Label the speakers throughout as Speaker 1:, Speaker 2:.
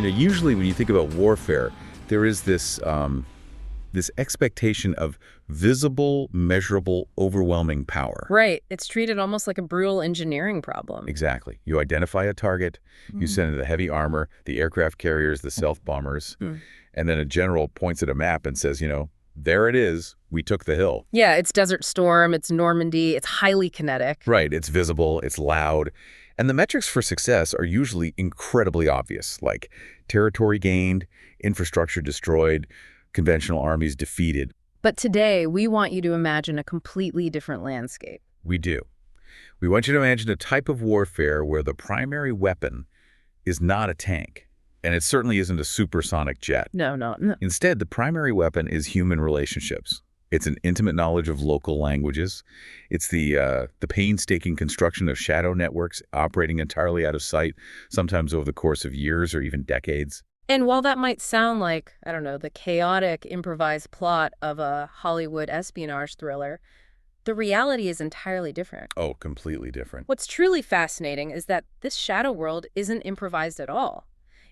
Speaker 1: Usually when you think about warfare, there is this this expectation of visible, measurable, overwhelming power.
Speaker 2: Right. It's treated almost like a brutal engineering problem.
Speaker 1: Exactly. You identify a target, you send the heavy armor, the aircraft carriers, the stealth bombers, and then a general points at a map and says, there it is, we took the hill.
Speaker 2: Yeah, it's Desert Storm, it's Normandy, it's highly kinetic.
Speaker 1: Right. It's visible, it's loud. And the metrics for success are usually incredibly obvious, like territory gained, infrastructure destroyed, conventional armies defeated.
Speaker 2: But today, we want you to imagine a completely different landscape.
Speaker 1: We do. We want you to imagine a type of warfare where the primary weapon is not a tank, and it certainly isn't a supersonic jet.
Speaker 2: No.
Speaker 1: Instead, the primary weapon is human relationships. It's an intimate knowledge of local languages. It's the painstaking construction of shadow networks operating entirely out of sight, sometimes over the course of years or even decades.
Speaker 2: And while that might sound like, I don't know, the chaotic, improvised plot of a Hollywood espionage thriller, the reality is entirely different.
Speaker 1: Oh, completely different.
Speaker 2: What's truly fascinating is that this shadow world isn't improvised at all.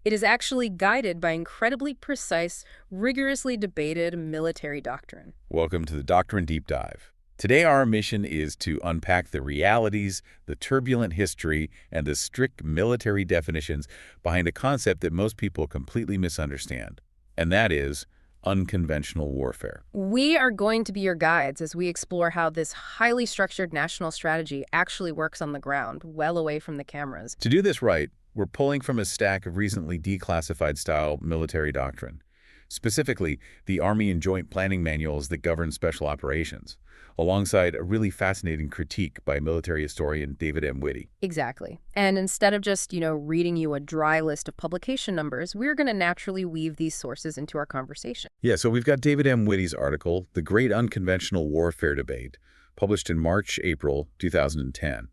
Speaker 2: It is actually guided by incredibly precise, rigorously debated military doctrine.
Speaker 1: Welcome to the Doctrine Deep Dive. Today our mission is to unpack the realities, the turbulent history, and the strict military definitions behind a concept that most people completely misunderstand, and that is unconventional warfare.
Speaker 2: We are going to be your guides as we explore how this highly structured national strategy actually works on the ground, well away from the cameras.
Speaker 1: To do this right, we're pulling from a stack of recently declassified style military doctrine, specifically the Army and Joint Planning Manuals that govern special operations, alongside a really fascinating critique by military historian David M. Witty.
Speaker 2: Exactly. And instead of just, reading you a dry list of publication numbers, we're going to naturally weave these sources into our conversation.
Speaker 1: Yeah, so we've got David M. Witty's article, The Great Unconventional Warfare Debate, published in March-April 2010.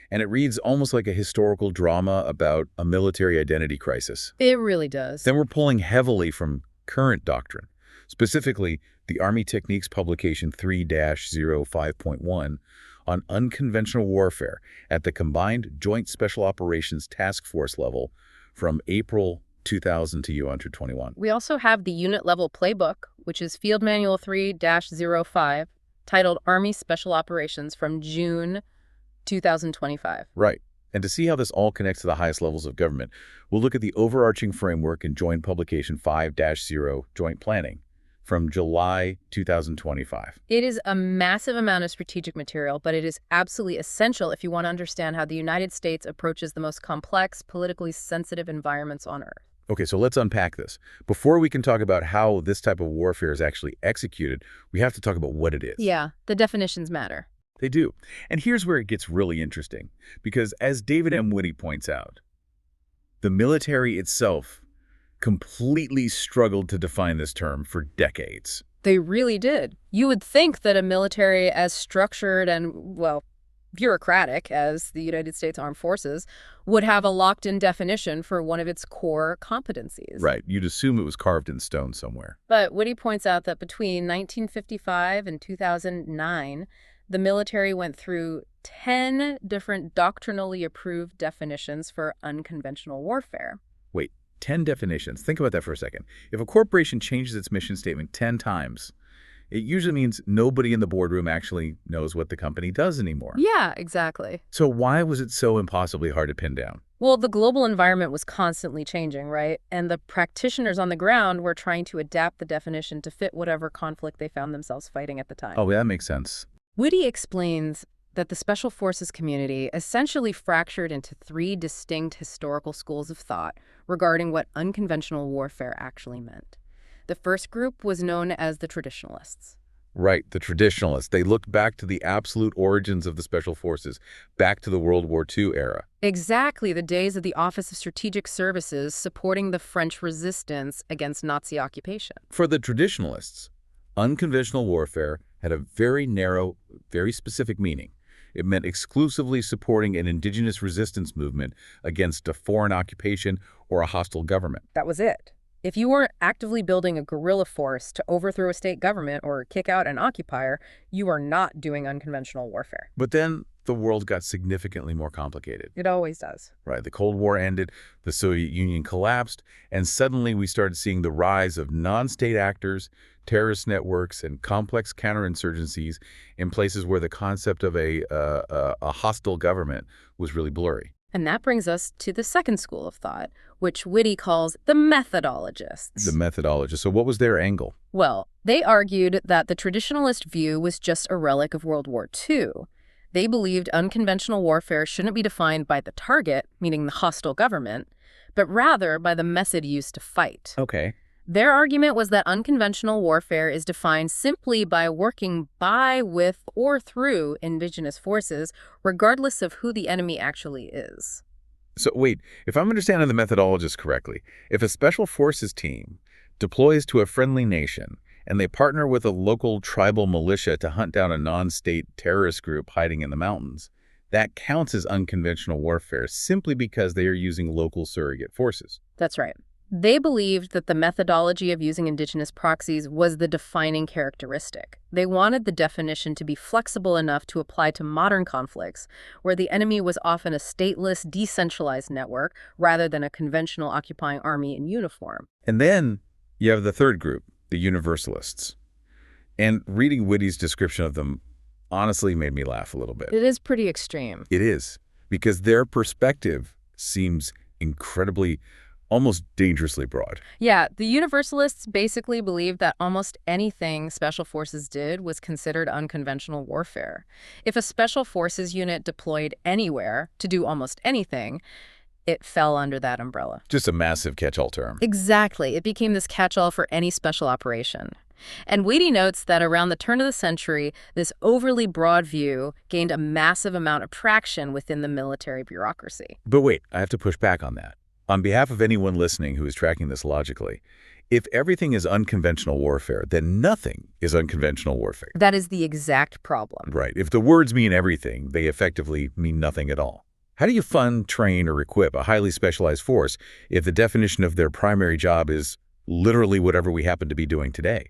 Speaker 1: And it reads almost like a historical drama about a military identity crisis.
Speaker 2: It really does.
Speaker 1: Then we're pulling heavily from current doctrine, specifically the Army Techniques Publication 3-05.1 on unconventional warfare at the Combined Joint Special Operations Task Force level from April 2000 to UWDWG.
Speaker 2: We also have the unit-level playbook, which is Field Manual 3-05, titled Army Special Operations from June 2025.
Speaker 1: Right. And to see how this all connects to the highest levels of government, we'll look at the overarching framework in Joint Publication 5-0, Joint Planning, from July 2025.
Speaker 2: It is a massive amount of strategic material, but it is absolutely essential if you want to understand how the United States approaches the most complex, politically sensitive environments on Earth.
Speaker 1: Okay, so let's unpack this. Before we can talk about how this type of warfare is actually executed, we have to talk about what it is.
Speaker 2: Yeah, the definitions matter.
Speaker 1: They do. And here's where it gets really interesting, because as David M. Witty points out, the military itself completely struggled to define this term for decades.
Speaker 2: They really did. You would think that a military as structured and, bureaucratic as the United States Armed Forces would have a locked-in definition for one of its core competencies.
Speaker 1: Right. You'd assume it was carved in stone somewhere.
Speaker 2: But Witty points out that between 1955 and 2009, the military went through 10 different doctrinally approved definitions for unconventional warfare.
Speaker 1: Wait, 10 definitions. Think about that for a second. If a corporation changes its mission statement 10 times, it usually means nobody in the boardroom actually knows what the company does anymore.
Speaker 2: Yeah, exactly.
Speaker 1: So why was it so impossibly hard to pin down?
Speaker 2: Well, the global environment was constantly changing, right? And the practitioners on the ground were trying to adapt the definition to fit whatever conflict they found themselves fighting at the time.
Speaker 1: Oh, that makes sense.
Speaker 2: Witty explains that the Special Forces community essentially fractured into 3 distinct historical schools of thought regarding what unconventional warfare actually meant. The first group was known as the traditionalists.
Speaker 1: Right, the traditionalists. They looked back to the absolute origins of the Special Forces, back to the World War II era.
Speaker 2: Exactly, the days of the Office of Strategic Services supporting the French resistance against Nazi occupation.
Speaker 1: For the traditionalists, unconventional warfare had a very narrow, very specific meaning. It meant exclusively supporting an indigenous resistance movement against a foreign occupation or a hostile government.
Speaker 2: That was it. If you weren't actively building a guerrilla force to overthrow a state government or kick out an occupier, you are not doing unconventional warfare.
Speaker 1: But then the world got significantly more complicated.
Speaker 2: It always does.
Speaker 1: Right. The Cold War ended, the Soviet Union collapsed, and suddenly we started seeing the rise of non-state actors, terrorist networks, and complex counterinsurgencies in places where the concept of a hostile government was really blurry.
Speaker 2: And that brings us to the second school of thought, which Witty calls the methodologists.
Speaker 1: The methodologists. So what was their angle?
Speaker 2: Well, they argued that the traditionalist view was just a relic of World War II. They believed unconventional warfare shouldn't be defined by the target, meaning the hostile government, but rather by the method used to fight.
Speaker 1: Okay.
Speaker 2: Their argument was that unconventional warfare is defined simply by working by, with, or through indigenous forces, regardless of who the enemy actually is.
Speaker 1: So wait, if I'm understanding the methodologists correctly, if a special forces team deploys to a friendly nation and they partner with a local tribal militia to hunt down a non-state terrorist group hiding in the mountains, that counts as unconventional warfare simply because they are using local surrogate forces.
Speaker 2: That's right. They believed that the methodology of using indigenous proxies was the defining characteristic. They wanted the definition to be flexible enough to apply to modern conflicts, where the enemy was often a stateless, decentralized network rather than a conventional occupying army in uniform.
Speaker 1: And then you have the third group, the universalists. And reading Witty's description of them honestly made me laugh a little bit.
Speaker 2: It is pretty extreme.
Speaker 1: It is, because their perspective seems incredibly, almost dangerously broad.
Speaker 2: Yeah, the universalists basically believed that almost anything special forces did was considered unconventional warfare. If a special forces unit deployed anywhere to do almost anything, it fell under that umbrella.
Speaker 1: Just a massive catch-all term.
Speaker 2: Exactly. It became this catch-all for any special operation. And Witty notes that around the turn of the century, this overly broad view gained a massive amount of traction within the military bureaucracy.
Speaker 1: But wait, I have to push back on that. On behalf of anyone listening who is tracking this logically, if everything is unconventional warfare, then nothing is unconventional warfare.
Speaker 2: That is the exact problem.
Speaker 1: Right. If the words mean everything, they effectively mean nothing at all. How do you fund, train, or equip a highly specialized force if the definition of their primary job is literally whatever we happen to be doing today?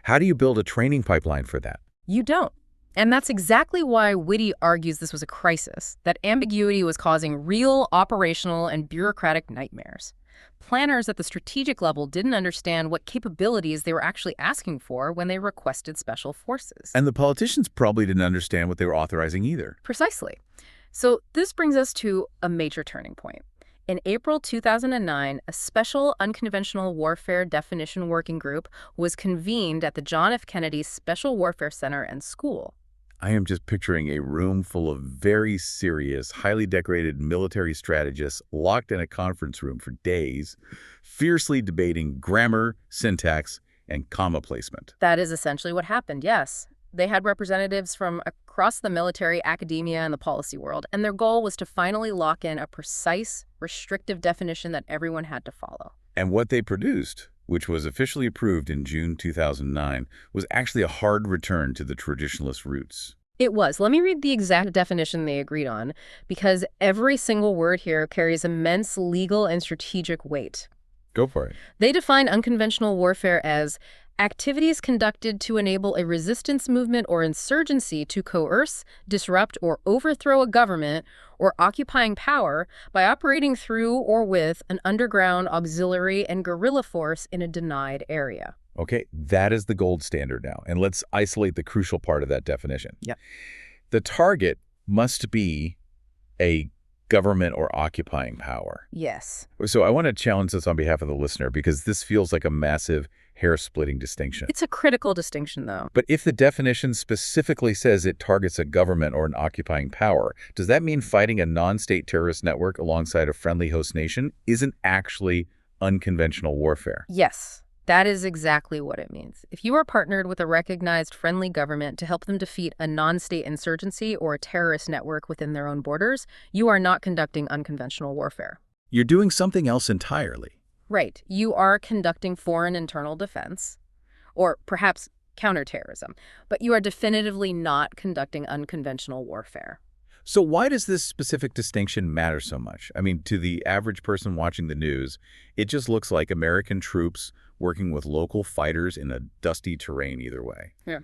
Speaker 1: How do you build a training pipeline for that?
Speaker 2: You don't. And that's exactly why Witty argues this was a crisis, that ambiguity was causing real operational and bureaucratic nightmares. Planners at the strategic level didn't understand what capabilities they were actually asking for when they requested special forces.
Speaker 1: And the politicians probably didn't understand what they were authorizing either.
Speaker 2: Precisely. So this brings us to a major turning point. In April 2009, a special unconventional warfare definition working group was convened at the John F. Kennedy Special Warfare Center and School.
Speaker 1: I am just picturing a room full of very serious, highly decorated military strategists locked in a conference room for days, fiercely debating grammar, syntax, and comma placement.
Speaker 2: That is essentially what happened, yes. They had representatives from across the military, academia, and the policy world, and their goal was to finally lock in a precise, restrictive definition that everyone had to follow.
Speaker 1: And what they produced, which was officially approved in June 2009, was actually a hard return to the traditionalist roots.
Speaker 2: It was. Let me read the exact definition they agreed on, because every single word here carries immense legal and strategic weight.
Speaker 1: Go for it.
Speaker 2: They define unconventional warfare as activities conducted to enable a resistance movement or insurgency to coerce, disrupt, or overthrow a government or occupying power by operating through or with an underground auxiliary and guerrilla force in a denied area.
Speaker 1: Okay, that is the gold standard now. And let's isolate the crucial part of that definition.
Speaker 2: Yeah.
Speaker 1: The target must be a government or occupying power.
Speaker 2: Yes.
Speaker 1: So I want to challenge this on behalf of the listener because this feels like a massive hair-splitting distinction.
Speaker 2: It's a critical distinction, though.
Speaker 1: But if the definition specifically says it targets a government or an occupying power, does that mean fighting a non-state terrorist network alongside a friendly host nation isn't actually unconventional warfare?
Speaker 2: Yes. That is exactly what it means. If you are partnered with a recognized friendly government to help them defeat a non-state insurgency or a terrorist network within their own borders, you are not conducting unconventional warfare.
Speaker 1: You're doing something else entirely.
Speaker 2: Right. You are conducting foreign internal defense, or perhaps counterterrorism, but you are definitively not conducting unconventional warfare.
Speaker 1: So why does this specific distinction matter so much? I mean, to the average person watching the news, it just looks like American troops working with local fighters in a dusty terrain either way.
Speaker 2: Yeah.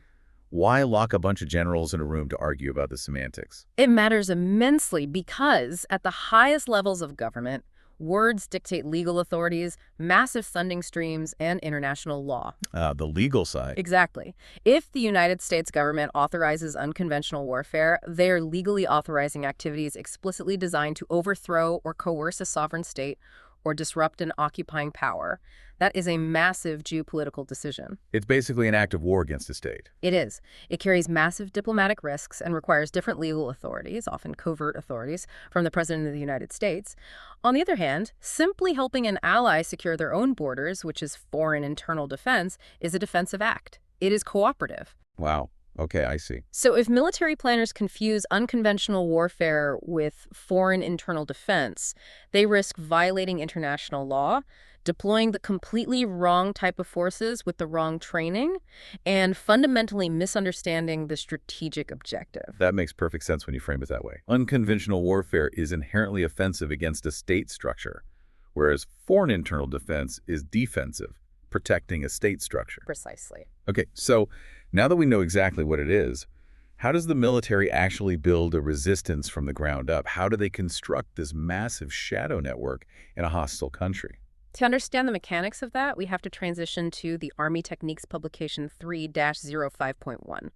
Speaker 1: Why lock a bunch of generals in a room to argue about the semantics?
Speaker 2: It matters immensely because at the highest levels of government, words dictate legal authorities, massive funding streams, and international law.
Speaker 1: The legal side.
Speaker 2: Exactly. If the United States government authorizes unconventional warfare, they are legally authorizing activities explicitly designed to overthrow or coerce a sovereign state or disrupt an occupying power. That is a massive geopolitical decision.
Speaker 1: It's basically an act of war against a state.
Speaker 2: It is. It carries massive diplomatic risks and requires different legal authorities, often covert authorities, from the President of the United States. On the other hand, simply helping an ally secure their own borders, which is foreign internal defense, is a defensive act. It is cooperative.
Speaker 1: Wow. Okay, I see.
Speaker 2: So if military planners confuse unconventional warfare with foreign internal defense, they risk violating international law, deploying the completely wrong type of forces with the wrong training, and fundamentally misunderstanding the strategic objective.
Speaker 1: That makes perfect sense when you frame it that way. Unconventional warfare is inherently offensive against a state structure, whereas foreign internal defense is defensive, protecting a state structure.
Speaker 2: Precisely.
Speaker 1: Okay, so now that we know exactly what it is, how does the military actually build a resistance from the ground up? How do they construct this massive shadow network in a hostile country?
Speaker 2: To understand the mechanics of that, we have to transition to the Army Techniques Publication 3-05.1.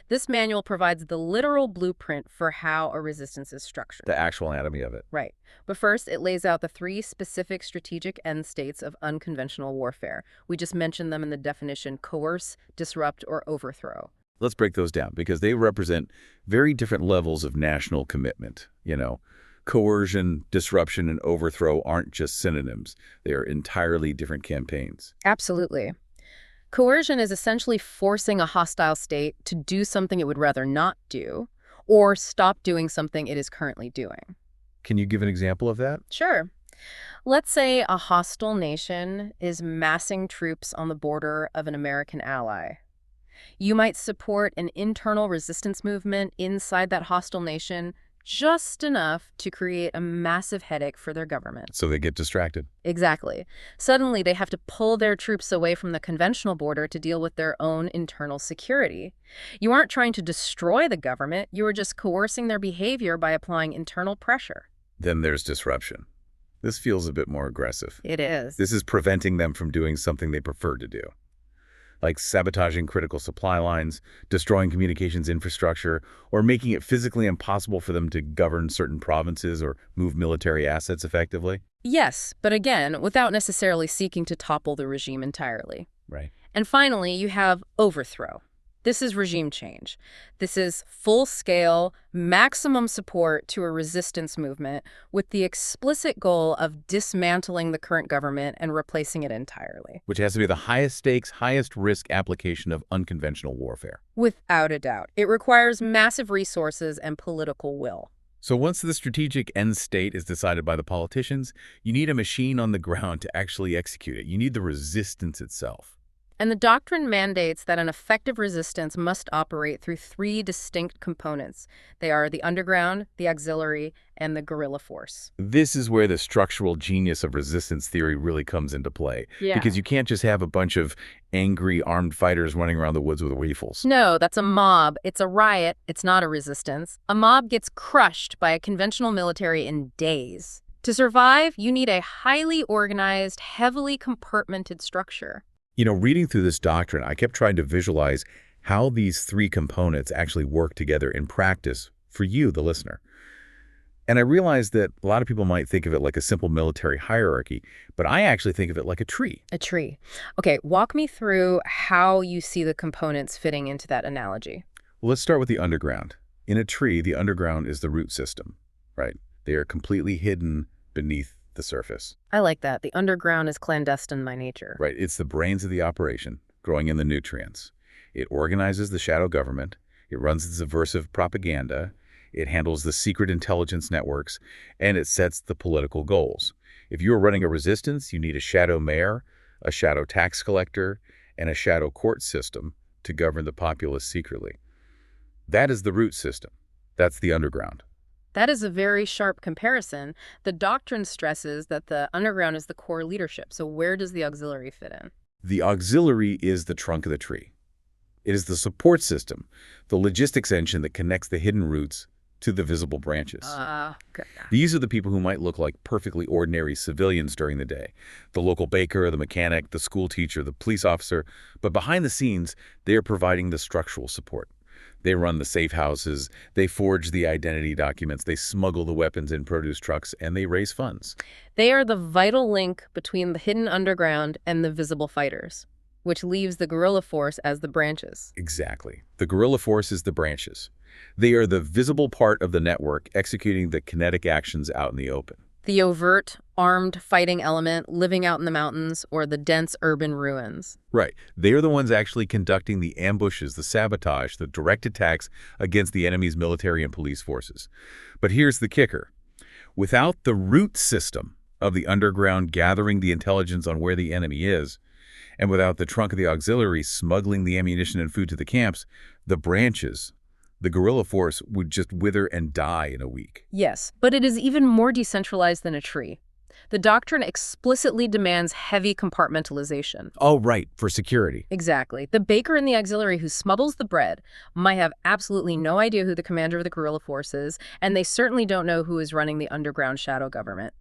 Speaker 2: This manual provides the literal blueprint for how a resistance is structured.
Speaker 1: The actual anatomy of it.
Speaker 2: Right. But first, it lays out the 3 specific strategic end states of unconventional warfare. We just mentioned them in the definition: coerce, disrupt, or overthrow.
Speaker 1: Let's break those down because they represent very different levels of national commitment. Coercion, disruption, and overthrow aren't just synonyms. They are entirely different campaigns.
Speaker 2: Absolutely. Coercion is essentially forcing a hostile state to do something it would rather not do, or stop doing something it is currently doing.
Speaker 1: Can you give an example of that?
Speaker 2: Sure. Let's say a hostile nation is massing troops on the border of an American ally. You might support an internal resistance movement inside that hostile nation just enough to create a massive headache for their government.
Speaker 1: So they get distracted.
Speaker 2: Exactly. Suddenly, they have to pull their troops away from the conventional border to deal with their own internal security. You aren't trying to destroy the government. You are just coercing their behavior by applying internal pressure.
Speaker 1: Then there's disruption. This feels a bit more aggressive.
Speaker 2: It is.
Speaker 1: This is preventing them from doing something they prefer to do, like sabotaging critical supply lines, destroying communications infrastructure, or making it physically impossible for them to govern certain provinces or move military assets effectively.
Speaker 2: Yes, but again, without necessarily seeking to topple the regime entirely.
Speaker 1: Right.
Speaker 2: And finally, you have overthrow. This is regime change. This is full-scale, maximum support to a resistance movement with the explicit goal of dismantling the current government and replacing it entirely.
Speaker 1: Which has to be the highest stakes, highest risk application of unconventional warfare.
Speaker 2: Without a doubt. It requires massive resources and political will.
Speaker 1: So once the strategic end state is decided by the politicians, you need a machine on the ground to actually execute it. You need the resistance itself.
Speaker 2: And the doctrine mandates that an effective resistance must operate through 3 distinct components. They are the underground, the auxiliary, and the guerrilla force.
Speaker 1: This is where the structural genius of resistance theory really comes into play.
Speaker 2: Yeah.
Speaker 1: Because you can't just have a bunch of angry armed fighters running around the woods with rifles.
Speaker 2: No, that's a mob. It's a riot. It's not a resistance. A mob gets crushed by a conventional military in days. To survive, you need a highly organized, heavily compartmented structure.
Speaker 1: Reading through this doctrine, I kept trying to visualize how these 3 components actually work together in practice for you, the listener. And I realized that a lot of people might think of it like a simple military hierarchy, but I actually think of it like a tree.
Speaker 2: A tree. Okay, walk me through how you see the components fitting into that analogy.
Speaker 1: Well, let's start with the underground. In a tree, the underground is the root system, right? They are completely hidden beneath the surface.
Speaker 2: I like that. The underground is clandestine by nature.
Speaker 1: Right. It's the brains of the operation, growing in the nutrients. It organizes the shadow government. It runs the subversive propaganda. It handles the secret intelligence networks, and it sets the political goals. If you are running a resistance, you need a shadow mayor, a shadow tax collector, and a shadow court system to govern the populace secretly. That is the root system. That's the underground.
Speaker 2: That is a very sharp comparison. The doctrine stresses that the underground is the core leadership. So where does the auxiliary fit in?
Speaker 1: The auxiliary is the trunk of the tree. It is the support system, the logistics engine that connects the hidden roots to the visible branches.
Speaker 2: Okay.
Speaker 1: These are the people who might look like perfectly ordinary civilians during the day. The local baker, the mechanic, the school teacher, the police officer. But behind the scenes, they are providing the structural support. They run the safe houses, they forge the identity documents, they smuggle the weapons in produce trucks, and they raise funds.
Speaker 2: They are the vital link between the hidden underground and the visible fighters, which leaves the guerrilla force as the branches.
Speaker 1: Exactly. The guerrilla force is the branches. They are the visible part of the network executing the kinetic actions out in the open.
Speaker 2: The overt, armed fighting element living out in the mountains or the dense urban ruins.
Speaker 1: Right. They are the ones actually conducting the ambushes, the sabotage, the direct attacks against the enemy's military and police forces. But here's the kicker. Without the root system of the underground gathering the intelligence on where the enemy is, and without the trunk of the auxiliary smuggling the ammunition and food to the camps, the branches, the guerrilla force, would just wither and die in a week.
Speaker 2: Yes, but it is even more decentralized than a tree. The doctrine explicitly demands heavy compartmentalization.
Speaker 1: Oh, right, for security.
Speaker 2: Exactly. The baker in the auxiliary who smuggles the bread might have absolutely no idea who the commander of the guerrilla force is, and they certainly don't know who is running the underground shadow government.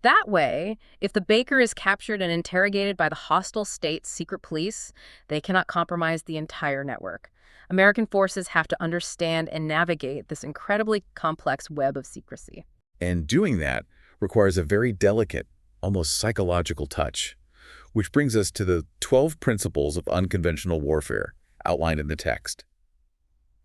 Speaker 2: That way, if the baker is captured and interrogated by the hostile state's secret police, they cannot compromise the entire network. American forces have to understand and navigate this incredibly complex web of secrecy.
Speaker 1: And doing that requires a very delicate, almost psychological touch, which brings us to the 12 principles of unconventional warfare outlined in the text.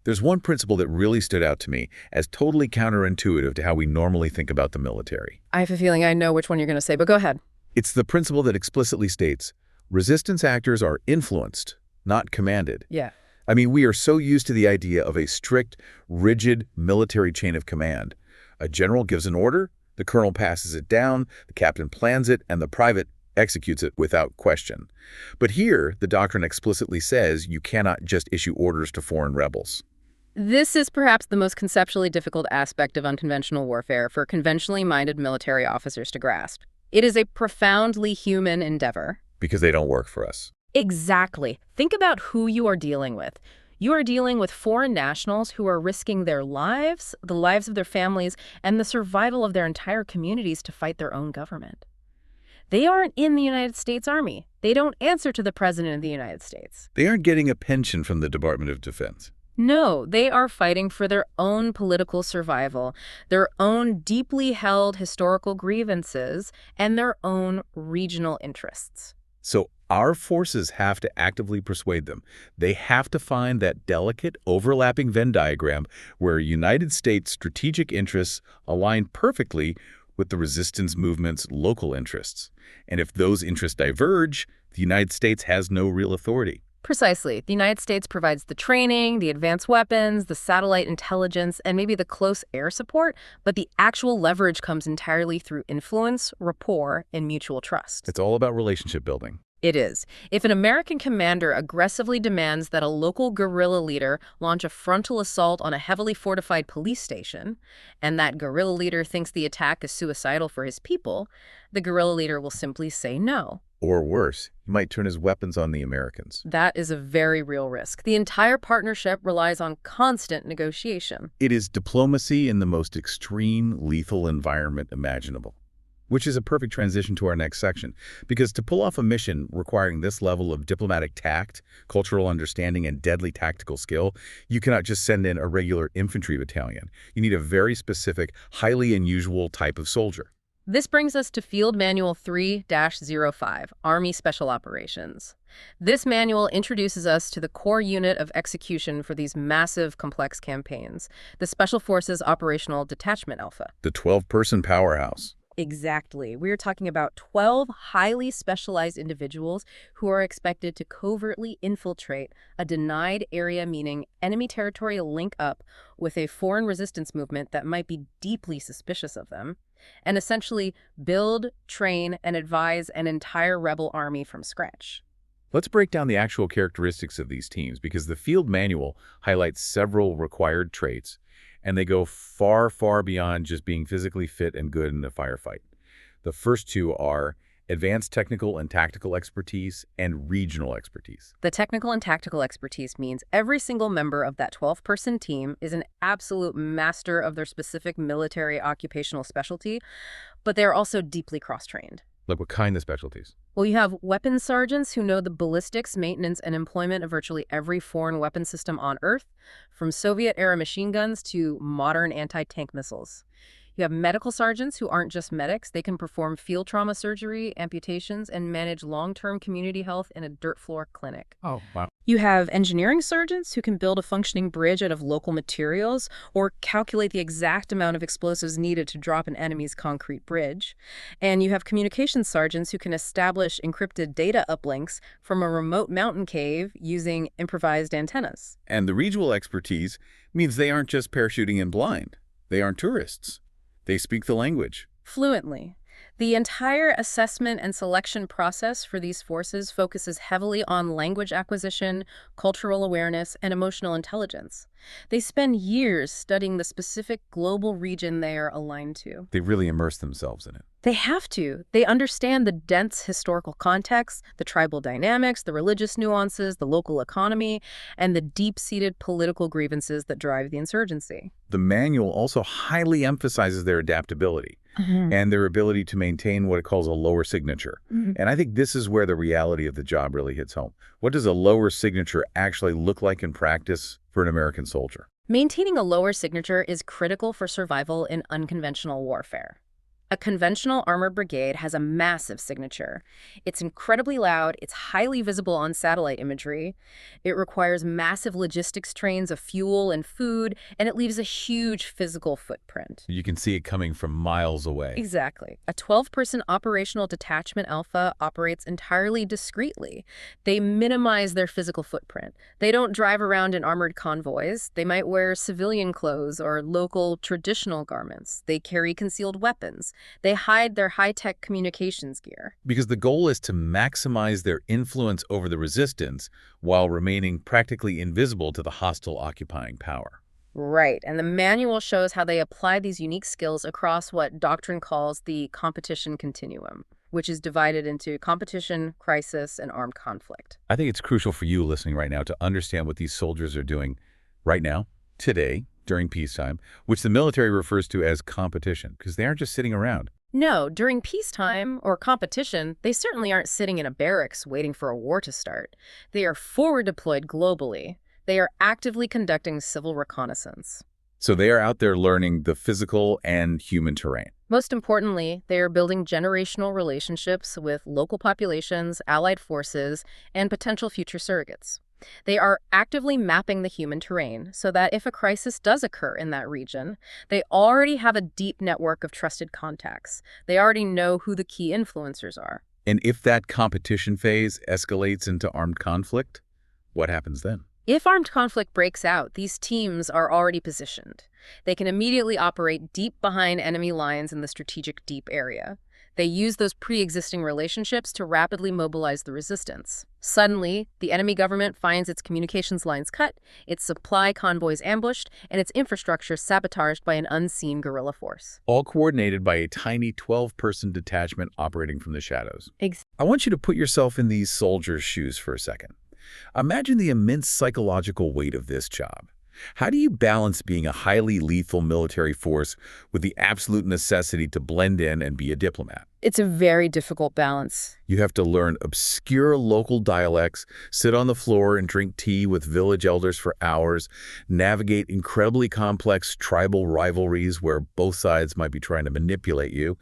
Speaker 1: There's one principle that really stood out to me as totally counterintuitive to how we normally think about the military.
Speaker 2: I have a feeling I know which one you're going to say, but go ahead.
Speaker 1: It's the principle that explicitly states, resistance actors are influenced, not commanded.
Speaker 2: Yeah.
Speaker 1: I mean, we are so used to the idea of a strict, rigid military chain of command. A general gives an order, the colonel passes it down, the captain plans it, and the private executes it without question. But here, the doctrine explicitly says you cannot just issue orders to foreign rebels.
Speaker 2: This is perhaps the most conceptually difficult aspect of unconventional warfare for conventionally minded military officers to grasp. It is a profoundly human endeavor.
Speaker 1: Because they don't work for us.
Speaker 2: Exactly. Think about who you are dealing with. You are dealing with foreign nationals who are risking their lives, the lives of their families, and the survival of their entire communities to fight their own government. They aren't in the United States Army. They don't answer to the President of the United States.
Speaker 1: They aren't getting a pension from the Department of Defense.
Speaker 2: No, they are fighting for their own political survival, their own deeply held historical grievances, and their own regional interests.
Speaker 1: So our forces have to actively persuade them. They have to find that delicate, overlapping Venn diagram where United States strategic interests align perfectly with the resistance movement's local interests. And if those interests diverge, the United States has no real authority.
Speaker 2: Precisely. The United States provides the training, the advanced weapons, the satellite intelligence, and maybe the close air support, but the actual leverage comes entirely through influence, rapport, and mutual trust.
Speaker 1: It's all about relationship building.
Speaker 2: It is. If an American commander aggressively demands that a local guerrilla leader launch a frontal assault on a heavily fortified police station, and that guerrilla leader thinks the attack is suicidal for his people, the guerrilla leader will simply say no.
Speaker 1: Or worse, he might turn his weapons on the Americans.
Speaker 2: That is a very real risk. The entire partnership relies on constant negotiation.
Speaker 1: It is diplomacy in the most extreme, lethal environment imaginable. Which is a perfect transition to our next section, because to pull off a mission requiring this level of diplomatic tact, cultural understanding, and deadly tactical skill, you cannot just send in a regular infantry battalion. You need a very specific, highly unusual type of soldier.
Speaker 2: This brings us to Field Manual 3-05, Army Special Operations. This manual introduces us to the core unit of execution for these massive, complex campaigns, the Special Forces Operational Detachment Alpha.
Speaker 1: The 12-person powerhouse.
Speaker 2: Exactly. We're talking about 12 highly specialized individuals who are expected to covertly infiltrate a denied area, meaning enemy territory, link up with a foreign resistance movement that might be deeply suspicious of them, and essentially build, train, and advise an entire rebel army from scratch.
Speaker 1: Let's break down the actual characteristics of these teams, because the field manual highlights several required traits, and they go far, far beyond just being physically fit and good in a firefight. The first two are advanced technical and tactical expertise, and regional expertise.
Speaker 2: The technical and tactical expertise means every single member of that 12-person team is an absolute master of their specific military occupational specialty, but they are also deeply cross-trained.
Speaker 1: Like what kind of specialties?
Speaker 2: Well, you have weapons sergeants who know the ballistics, maintenance, and employment of virtually every foreign weapon system on Earth, from Soviet-era machine guns to modern anti-tank missiles. You have medical sergeants who aren't just medics. They can perform field trauma surgery, amputations, and manage long-term community health in a dirt floor clinic.
Speaker 1: Oh, wow.
Speaker 2: You have engineering sergeants who can build a functioning bridge out of local materials or calculate the exact amount of explosives needed to drop an enemy's concrete bridge. And you have communications sergeants who can establish encrypted data uplinks from a remote mountain cave using improvised antennas.
Speaker 1: And the regional expertise means they aren't just parachuting in blind. They aren't tourists. They speak the language.
Speaker 2: Fluently. The entire assessment and selection process for these forces focuses heavily on language acquisition, cultural awareness, and emotional intelligence. They spend years studying the specific global region they are aligned to.
Speaker 1: They really immerse themselves in it.
Speaker 2: They have to. They understand the dense historical context, the tribal dynamics, the religious nuances, the local economy, and the deep-seated political grievances that drive the insurgency.
Speaker 1: The manual also highly emphasizes their adaptability and their ability to maintain what it calls a lower signature. And I think this is where the reality of the job really hits home. What does a lower signature actually look like in practice for an American soldier?
Speaker 2: Maintaining a lower signature is critical for survival in unconventional warfare. A conventional armored brigade has a massive signature. It's incredibly loud, it's highly visible on satellite imagery, it requires massive logistics trains of fuel and food, and it leaves a huge physical footprint.
Speaker 1: You can see it coming from miles away.
Speaker 2: Exactly. A 12-person operational detachment alpha operates entirely discreetly. They minimize their physical footprint. They don't drive around in armored convoys. They might wear civilian clothes or local traditional garments. They carry concealed weapons. They hide their high-tech communications gear.
Speaker 1: Because the goal is to maximize their influence over the resistance while remaining practically invisible to the hostile occupying power.
Speaker 2: Right, and the manual shows how they apply these unique skills across what doctrine calls the competition continuum, which is divided into competition, crisis, and armed conflict.
Speaker 1: I think it's crucial for you listening right now to understand what these soldiers are doing right now, today, during peacetime, which the military refers to as competition, because they aren't just sitting around.
Speaker 2: No, during peacetime or competition, they certainly aren't sitting in a barracks waiting for a war to start. They are forward deployed globally. They are actively conducting civil reconnaissance.
Speaker 1: So they are out there learning the physical and human terrain.
Speaker 2: Most importantly, they are building generational relationships with local populations, allied forces, and potential future surrogates. They are actively mapping the human terrain so that if a crisis does occur in that region, they already have a deep network of trusted contacts. They already know who the key influencers are.
Speaker 1: And if that competition phase escalates into armed conflict, what happens then?
Speaker 2: If armed conflict breaks out, these teams are already positioned. They can immediately operate deep behind enemy lines in the strategic deep area. They use those pre-existing relationships to rapidly mobilize the resistance. Suddenly, the enemy government finds its communications lines cut, its supply convoys ambushed, and its infrastructure sabotaged by an unseen guerrilla force.
Speaker 1: All coordinated by a tiny 12-person detachment operating from the shadows. I want you to put yourself in these soldiers' shoes for a second. Imagine the immense psychological weight of this job. How do you balance being a highly lethal military force with the absolute necessity to blend in and be a diplomat?
Speaker 2: It's a very difficult balance.
Speaker 1: You have to learn obscure local dialects, sit on the floor and drink tea with village elders for hours, navigate incredibly complex tribal rivalries where both sides might be trying to manipulate you,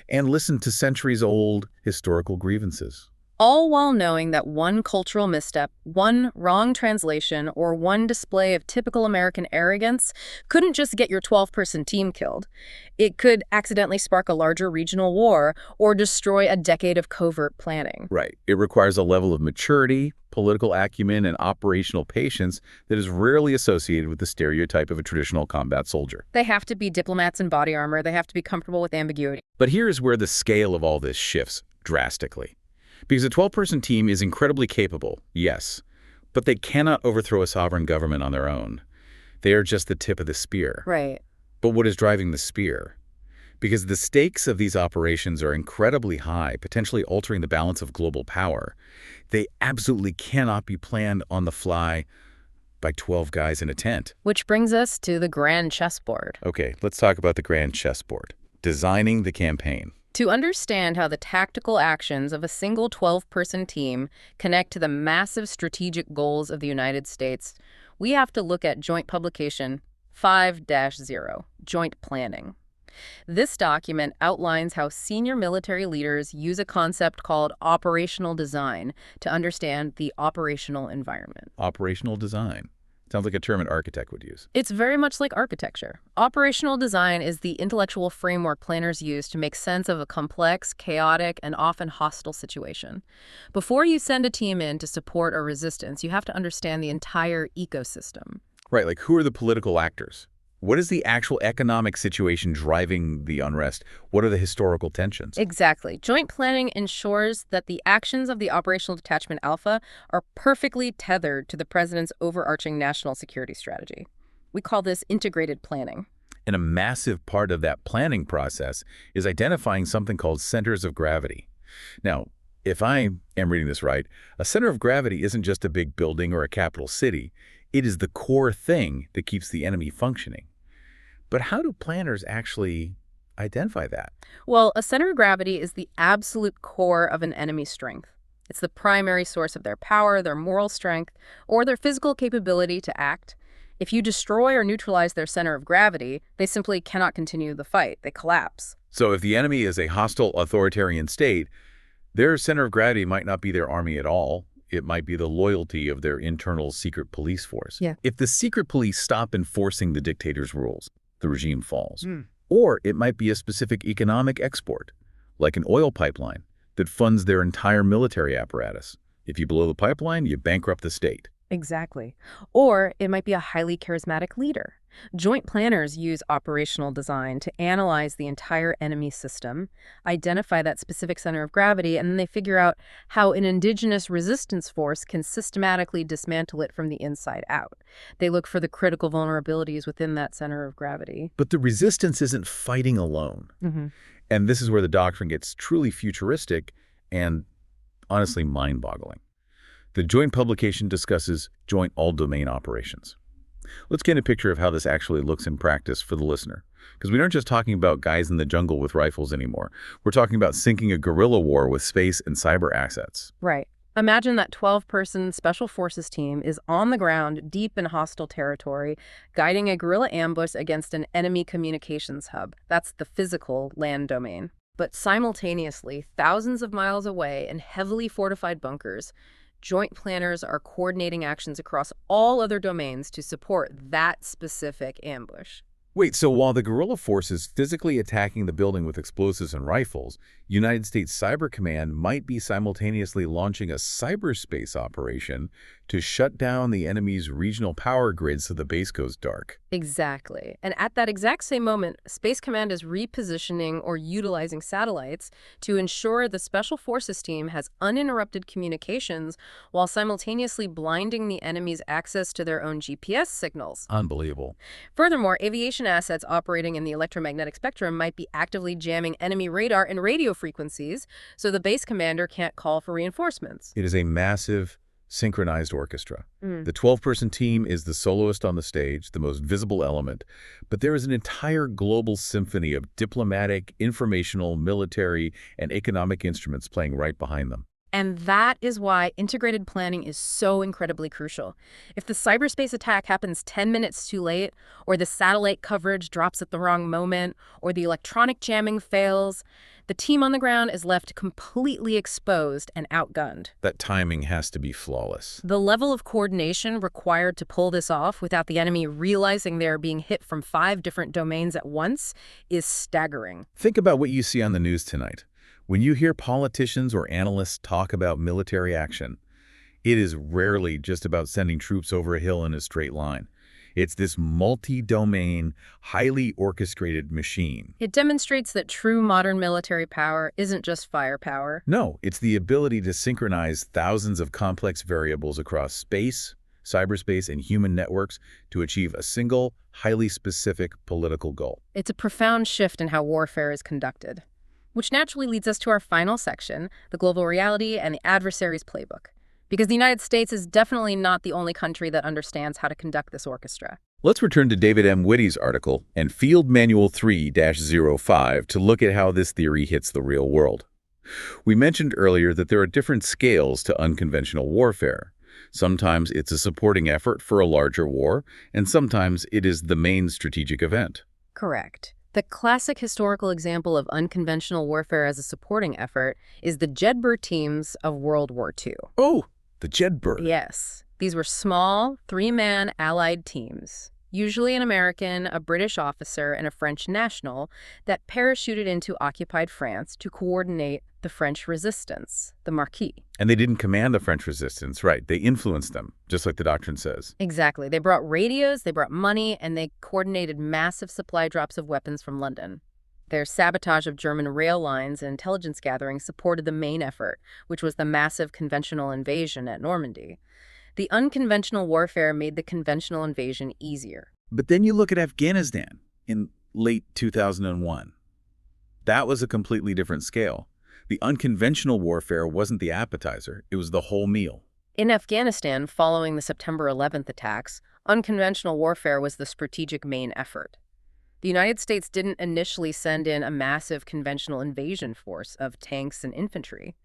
Speaker 1: and listen to centuries-old historical grievances.
Speaker 2: All while knowing that one cultural misstep, one wrong translation, or one display of typical American arrogance couldn't just get your 12-person team killed. It could accidentally spark a larger regional war or destroy a decade of covert planning.
Speaker 1: Right. It requires a level of maturity, political acumen, and operational patience that is rarely associated with the stereotype of a traditional combat soldier.
Speaker 2: They have to be diplomats in body armor. They have to be comfortable with ambiguity.
Speaker 1: But here is where the scale of all this shifts drastically. Because a 12-person team is incredibly capable, yes, but they cannot overthrow a sovereign government on their own. They are just the tip of the spear.
Speaker 2: Right.
Speaker 1: But what is driving the spear? because the stakes of these operations are incredibly high, potentially altering the balance of global power. They absolutely cannot be planned on the fly by 12 guys in a tent.
Speaker 2: Which brings us to the grand chessboard.
Speaker 1: Okay, let's talk about the grand chessboard. Designing the campaign.
Speaker 2: To understand how the tactical actions of a single 12-person team connect to the massive strategic goals of the United States, we have to look at joint publication 5-0, Joint Planning. This document outlines how senior military leaders use a concept called operational design to understand the operational environment.
Speaker 1: Operational design. Sounds like a term an architect would use.
Speaker 2: It's very much like architecture. Operational design is the intellectual framework planners use to make sense of a complex, chaotic, and often hostile situation. Before you send a team in to support a resistance, you have to understand the entire ecosystem.
Speaker 1: Right, like who are the political actors? What is the actual economic situation driving the unrest? What are the historical tensions?
Speaker 2: Exactly. Joint planning ensures that the actions of the Operational Detachment Alpha are perfectly tethered to the president's overarching national security strategy. We call this integrated planning.
Speaker 1: And a massive part of that planning process is identifying something called centers of gravity. Now, if I am reading this right, a center of gravity isn't just a big building or a capital city. It is the core thing that keeps the enemy functioning. But how do planners actually identify that?
Speaker 2: Well, a center of gravity is the absolute core of an enemy's strength. It's the primary source of their power, their moral strength, or their physical capability to act. If you destroy or neutralize their center of gravity, they simply cannot continue the fight. They collapse.
Speaker 1: So if the enemy is a hostile authoritarian state, their center of gravity might not be their army at all. It might be the loyalty of their internal secret police force.
Speaker 2: Yeah.
Speaker 1: If the secret police stop enforcing the dictator's rules, the regime falls. Or it might be a specific economic export, like an oil pipeline, that funds their entire military apparatus. If you blow the pipeline, you bankrupt the state.
Speaker 2: Exactly. Or it might be a highly charismatic leader. Joint planners use operational design to analyze the entire enemy system, identify that specific center of gravity, and then they figure out how an indigenous resistance force can systematically dismantle it from the inside out. They look for the critical vulnerabilities within that center of gravity.
Speaker 1: But the resistance isn't fighting alone. And this is where the doctrine gets truly futuristic and honestly mind-boggling. The joint publication discusses joint all-domain operations. Let's get a picture of how this actually looks in practice for the listener. Because we aren't just talking about guys in the jungle with rifles anymore. We're talking about syncing a guerrilla war with space and cyber assets.
Speaker 2: Right. Imagine that 12-person special forces team is on the ground, deep in hostile territory, guiding a guerrilla ambush against an enemy communications hub. That's the physical land domain. But simultaneously, thousands of miles away in heavily fortified bunkers, joint planners are coordinating actions across all other domains to support that specific ambush.
Speaker 1: Wait, so while the guerrilla force is physically attacking the building with explosives and rifles, United States Cyber Command might be simultaneously launching a cyberspace operation to shut down the enemy's regional power grid so the base goes dark.
Speaker 2: Exactly. And at that exact same moment, Space Command is repositioning or utilizing satellites to ensure the Special Forces team has uninterrupted communications while simultaneously blinding the enemy's access to their own GPS signals.
Speaker 1: Unbelievable.
Speaker 2: Furthermore, aviation assets operating in the electromagnetic spectrum might be actively jamming enemy radar and radio frequencies so the base commander can't call for reinforcements.
Speaker 1: It is a massive, synchronized orchestra. The 12-person team is the soloist on the stage, the most visible element, but there is an entire global symphony of diplomatic, informational, military, and economic instruments playing right behind them.
Speaker 2: And that is why integrated planning is so incredibly crucial. If the cyberspace attack happens 10 minutes too late, or the satellite coverage drops at the wrong moment, or the electronic jamming fails, the team on the ground is left completely exposed and outgunned.
Speaker 1: That timing has to be flawless.
Speaker 2: The level of coordination required to pull this off without the enemy realizing they're being hit from 5 different domains at once is staggering.
Speaker 1: Think about what you see on the news tonight. When you hear politicians or analysts talk about military action, it is rarely just about sending troops over a hill in a straight line. It's this multi-domain, highly orchestrated machine.
Speaker 2: It demonstrates that true modern military power isn't just firepower.
Speaker 1: No, it's the ability to synchronize thousands of complex variables across space, cyberspace, and human networks to achieve a single, highly specific political goal.
Speaker 2: It's a profound shift in how warfare is conducted, which naturally leads us to our final section, the global reality and the adversary's playbook. Because the United States is definitely not the only country that understands how to conduct this orchestra.
Speaker 1: Let's return to David M. Witty's article and Field Manual 3-05 to look at how this theory hits the real world. We mentioned earlier that there are different scales to unconventional warfare. Sometimes it's a supporting effort for a larger war, and sometimes it is the main strategic event.
Speaker 2: Correct. The classic historical example of unconventional warfare as a supporting effort is the Jedburgh teams of World War II.
Speaker 1: Oh, the Jedburgh.
Speaker 2: Yes. These were small, three-man allied teams, usually an American, a British officer, and a French national, that parachuted into occupied France to coordinate the French resistance, the Marquis.
Speaker 1: And they didn't command the French resistance, right? They influenced them, just like the doctrine says.
Speaker 2: Exactly. They brought radios, they brought money, and they coordinated massive supply drops of weapons from London. Their sabotage of German rail lines and intelligence gathering supported the main effort, which was the massive conventional invasion at Normandy. The unconventional warfare made the conventional invasion easier.
Speaker 1: But then you look at Afghanistan in late 2001. That was a completely different scale. The unconventional warfare wasn't the appetizer, it was the whole meal.
Speaker 2: In Afghanistan, following the September 11th attacks, unconventional warfare was the strategic main effort. The United States didn't initially send in a massive conventional invasion force of tanks and infantry.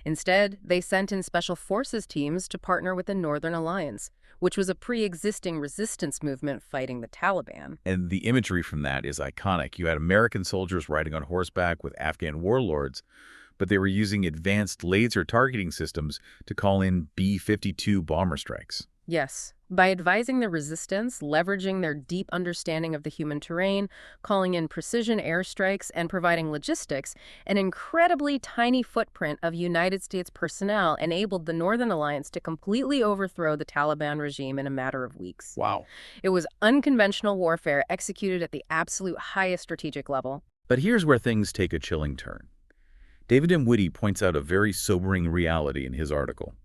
Speaker 2: Instead, they sent in special forces teams to partner with the Northern Alliance, which was a pre-existing resistance movement fighting the Taliban.
Speaker 1: And the imagery from that is iconic. You had American soldiers riding on horseback with Afghan warlords, but they were using advanced laser targeting systems to call in B-52 bomber strikes.
Speaker 2: Yes. By advising the resistance, leveraging their deep understanding of the human terrain, calling in precision airstrikes, and providing logistics, an incredibly tiny footprint of United States personnel enabled the Northern Alliance to completely overthrow the Taliban regime in a matter of weeks.
Speaker 1: Wow.
Speaker 2: It was unconventional warfare executed at the absolute highest strategic level.
Speaker 1: But here's where things take a chilling turn. David M. Witty points out a very sobering reality in his article.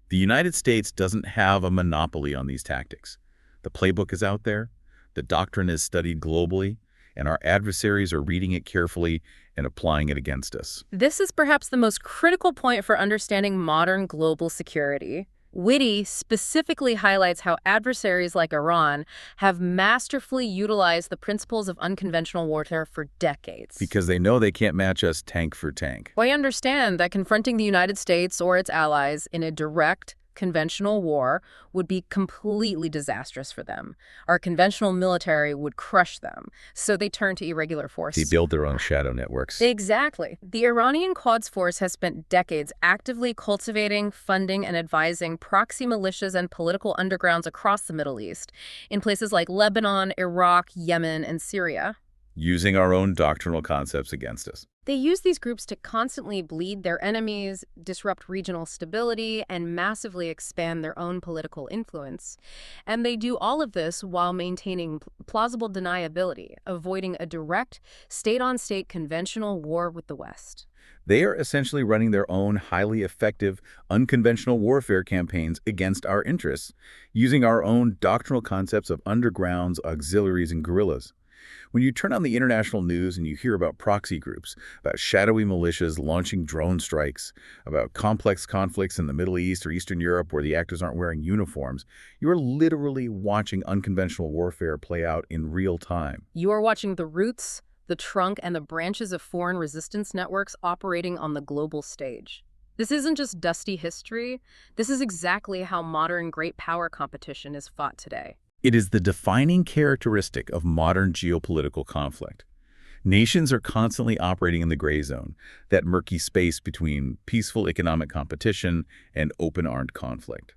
Speaker 1: The United States doesn't have a monopoly on these tactics. The playbook is out there, the doctrine is studied globally, and our adversaries are reading it carefully and applying it against us.
Speaker 2: This is perhaps the most critical point for understanding modern global security. Witty specifically highlights how adversaries like Iran have masterfully utilized the principles of unconventional warfare for decades.
Speaker 1: Because they know they can't match us tank for tank.
Speaker 2: Well, I understand that confronting the United States or its allies in a direct conventional war would be completely disastrous for them. Our conventional military would crush them, so they turn to irregular force.
Speaker 1: They build their own shadow networks.
Speaker 2: Exactly. The Iranian Quds Force has spent decades actively cultivating, funding, and advising proxy militias and political undergrounds across the Middle East, in places like Lebanon, Iraq, Yemen, and Syria.
Speaker 1: Using our own doctrinal concepts against us.
Speaker 2: They use these groups to constantly bleed their enemies, disrupt regional stability, and massively expand their own political influence. And they do all of this while maintaining plausible deniability, avoiding a direct, state-on-state conventional war with the West.
Speaker 1: They are essentially running their own highly effective, unconventional warfare campaigns against our interests, using our own doctrinal concepts of undergrounds, auxiliaries, and guerrillas. When you turn on the international news and you hear about proxy groups, about shadowy militias launching drone strikes, about complex conflicts in the Middle East or Eastern Europe where the actors aren't wearing uniforms, you're literally watching unconventional warfare play out in real time.
Speaker 2: You are watching the roots, the trunk, and the branches of foreign resistance networks operating on the global stage. This isn't just dusty history. This is exactly how modern great power competition is fought today.
Speaker 1: It is the defining characteristic of modern geopolitical conflict. Nations are constantly operating in the gray zone, that murky space between peaceful economic competition and open armed conflict.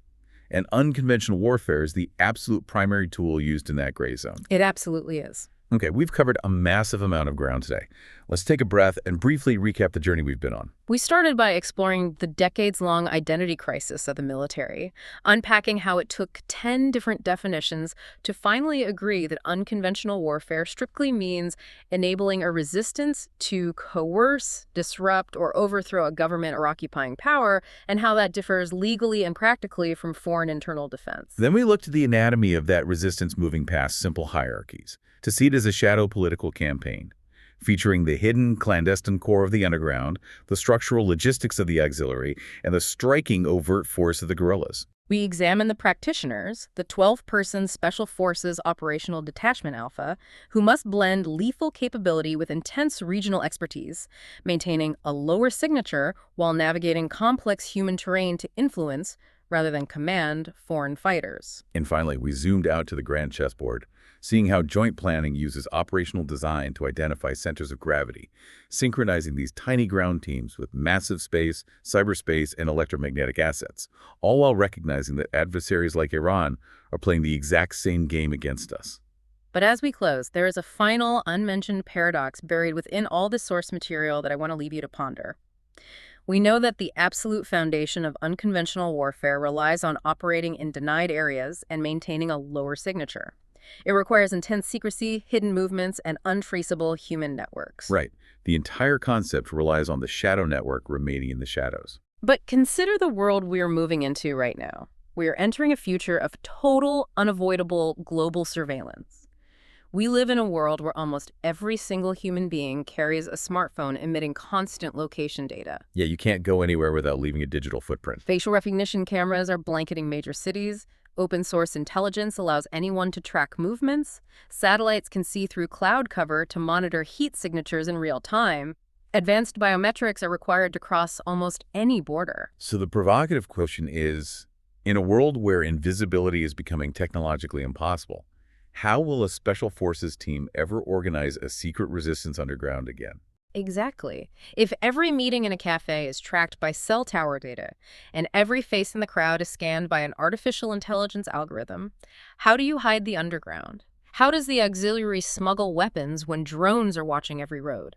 Speaker 1: And unconventional warfare is the absolute primary tool used in that gray zone.
Speaker 2: It absolutely is.
Speaker 1: Okay, we've covered a massive amount of ground today. Let's take a breath and briefly recap the journey we've been on.
Speaker 2: We started by exploring the decades-long identity crisis of the military, unpacking how it took 10 different definitions to finally agree that unconventional warfare strictly means enabling a resistance to coerce, disrupt, or overthrow a government or occupying power, and how that differs legally and practically from foreign internal defense.
Speaker 1: Then we looked at the anatomy of that resistance moving past simple hierarchies to see it as a shadow political campaign, featuring the hidden, clandestine core of the underground, the structural logistics of the auxiliary, and the striking overt force of the guerrillas.
Speaker 2: We examine the practitioners, the 12-person Special Forces Operational Detachment Alpha, who must blend lethal capability with intense regional expertise, maintaining a lower signature while navigating complex human terrain to influence, rather than command, foreign fighters.
Speaker 1: And finally, we zoomed out to the grand chessboard, seeing how joint planning uses operational design to identify centers of gravity, synchronizing these tiny ground teams with massive space, cyberspace, and electromagnetic assets, all while recognizing that adversaries like Iran are playing the exact same game against us.
Speaker 2: But as we close, there is a final, unmentioned paradox buried within all this source material that I want to leave you to ponder. We know that the absolute foundation of unconventional warfare relies on operating in denied areas and maintaining a lower signature. It requires intense secrecy, hidden movements, and untraceable human networks.
Speaker 1: Right. The entire concept relies on the shadow network remaining in the shadows.
Speaker 2: But consider the world we're moving into right now. We are entering a future of total, unavoidable global surveillance. We live in a world where almost every single human being carries a smartphone emitting constant location data.
Speaker 1: Yeah, you can't go anywhere without leaving a digital footprint.
Speaker 2: Facial recognition cameras are blanketing major cities. Open source intelligence allows anyone to track movements. Satellites can see through cloud cover to monitor heat signatures in real time. Advanced biometrics are required to cross almost any border.
Speaker 1: So the provocative question is, in a world where invisibility is becoming technologically impossible, how will a special forces team ever organize a secret resistance underground again?
Speaker 2: Exactly. If every meeting in a cafe is tracked by cell tower data and every face in the crowd is scanned by an artificial intelligence algorithm, how do you hide the underground? How does the auxiliary smuggle weapons when drones are watching every road?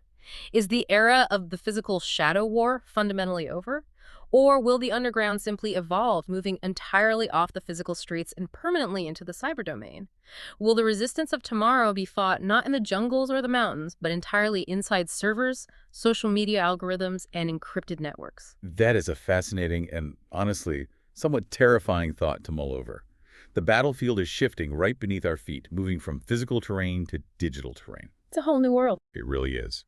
Speaker 2: Is the era of the physical shadow war fundamentally over? Or will the underground simply evolve, moving entirely off the physical streets and permanently into the cyber domain? Will the resistance of tomorrow be fought not in the jungles or the mountains, but entirely inside servers, social media algorithms, and encrypted networks?
Speaker 1: That is a fascinating and, honestly, somewhat terrifying thought to mull over. The battlefield is shifting right beneath our feet, moving from physical terrain to digital terrain.
Speaker 2: It's a whole new world.
Speaker 1: It really is.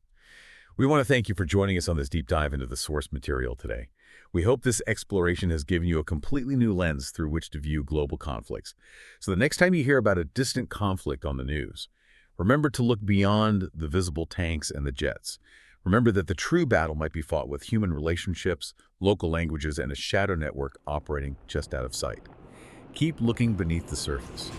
Speaker 1: We want to thank you for joining us on this deep dive into the source material today. We hope this exploration has given you a completely new lens through which to view global conflicts. So the next time you hear about a distant conflict on the news, remember to look beyond the visible tanks and the jets. Remember that the true battle might be fought with human relationships, local languages, and a shadow network operating just out of sight. Keep looking beneath the surface.